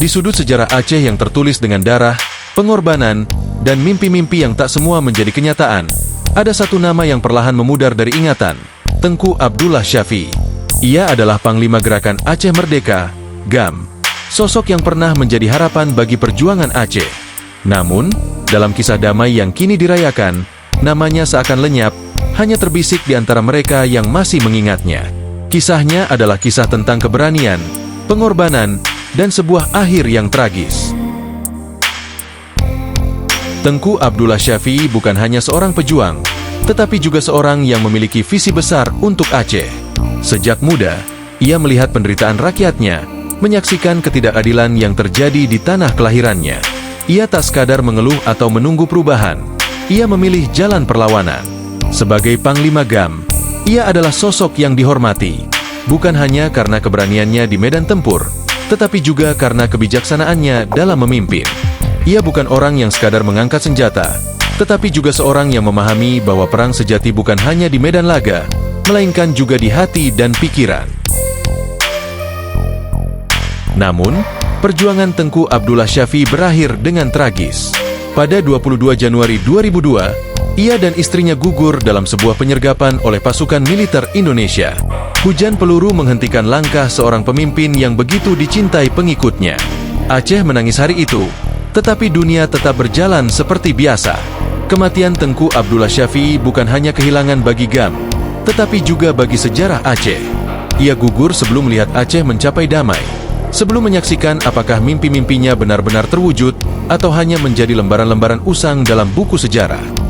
Di sudut sejarah Aceh yang tertulis dengan darah, pengorbanan, dan mimpi-mimpi yang tak semua menjadi kenyataan, ada satu nama yang perlahan memudar dari ingatan, Tengku Abdullah Syafi'i. Ia adalah Panglima Gerakan Aceh Merdeka, GAM, sosok yang pernah menjadi harapan bagi perjuangan Aceh. Namun, dalam kisah damai yang kini dirayakan, namanya seakan lenyap, hanya terbisik di antara mereka yang masih mengingatnya. Kisahnya adalah kisah tentang keberanian, pengorbanan, dan sebuah akhir yang tragis. Tengku Abdullah Syafi'i bukan hanya seorang pejuang, tetapi juga seorang yang memiliki visi besar untuk Aceh. Sejak muda, ia melihat penderitaan rakyatnya, menyaksikan ketidakadilan yang terjadi di tanah kelahirannya. Ia tak sekadar mengeluh atau menunggu perubahan, ia memilih jalan perlawanan. Sebagai Panglima GAM, ia adalah sosok yang dihormati, bukan hanya karena keberaniannya di medan tempur, tetapi juga karena kebijaksanaannya dalam memimpin. Ia bukan orang yang sekadar mengangkat senjata, tetapi juga seorang yang memahami bahwa perang sejati bukan hanya di medan laga, melainkan juga di hati dan pikiran. Namun, perjuangan Tengku Abdullah Syafi'i berakhir dengan tragis. Pada 22 Januari 2002, ia dan istrinya gugur dalam sebuah penyergapan oleh pasukan militer Indonesia. Hujan peluru menghentikan langkah seorang pemimpin yang begitu dicintai pengikutnya. Aceh menangis hari itu, tetapi dunia tetap berjalan seperti biasa. Kematian Tengku Abdullah Syafi'i bukan hanya kehilangan bagi GAM, tetapi juga bagi sejarah Aceh. Ia gugur sebelum melihat Aceh mencapai damai, sebelum menyaksikan apakah mimpi-mimpinya benar-benar terwujud atau hanya menjadi lembaran-lembaran usang dalam buku sejarah.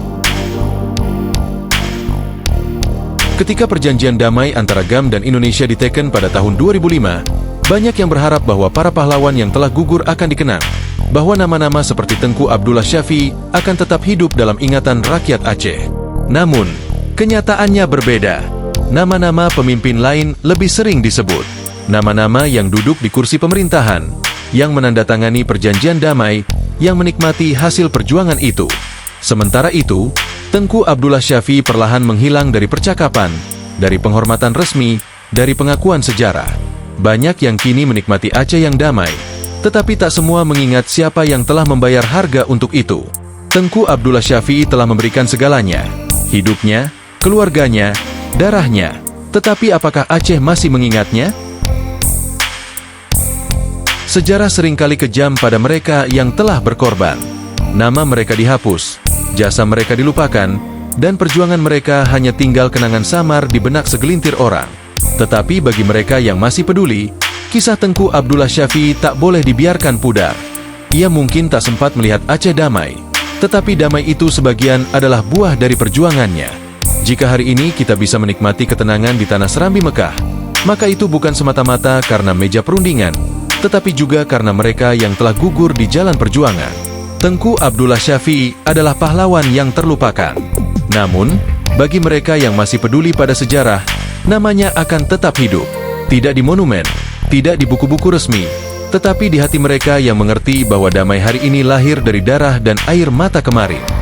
Ketika perjanjian damai antara GAM dan Indonesia diteken pada tahun 2005, banyak yang berharap bahwa para pahlawan yang telah gugur akan dikenang, bahwa nama-nama seperti Tengku Abdullah Syafi'i akan tetap hidup dalam ingatan rakyat Aceh. Namun, kenyataannya berbeda. Nama-nama pemimpin lain lebih sering disebut. Nama-nama yang duduk di kursi pemerintahan, yang menandatangani perjanjian damai, yang menikmati hasil perjuangan itu. Sementara itu, Tengku Abdullah Syafi'i perlahan menghilang dari percakapan, dari penghormatan resmi, dari pengakuan sejarah. Banyak yang kini menikmati Aceh yang damai, tetapi tak semua mengingat siapa yang telah membayar harga untuk itu. Tengku Abdullah Syafi'i telah memberikan segalanya, hidupnya, keluarganya, darahnya. Tetapi apakah Aceh masih mengingatnya? Sejarah seringkali kejam pada mereka yang telah berkorban. Nama mereka dihapus, jasa mereka dilupakan, dan perjuangan mereka hanya tinggal kenangan samar di benak segelintir orang. Tetapi bagi mereka yang masih peduli, kisah Tengku Abdullah Syafi'i tak boleh dibiarkan pudar. Ia mungkin tak sempat melihat Aceh damai, tetapi damai itu sebagian adalah buah dari perjuangannya. Jika hari ini kita bisa menikmati ketenangan di tanah Serambi Mekah, maka itu bukan semata-mata karena meja perundingan, tetapi juga karena mereka yang telah gugur di jalan perjuangan. Tengku Abdullah Syafi'i adalah pahlawan yang terlupakan. Namun, bagi mereka yang masih peduli pada sejarah, namanya akan tetap hidup. Tidak di monumen, tidak di buku-buku resmi, tetapi di hati mereka yang mengerti bahwa damai hari ini lahir dari darah dan air mata kemarin.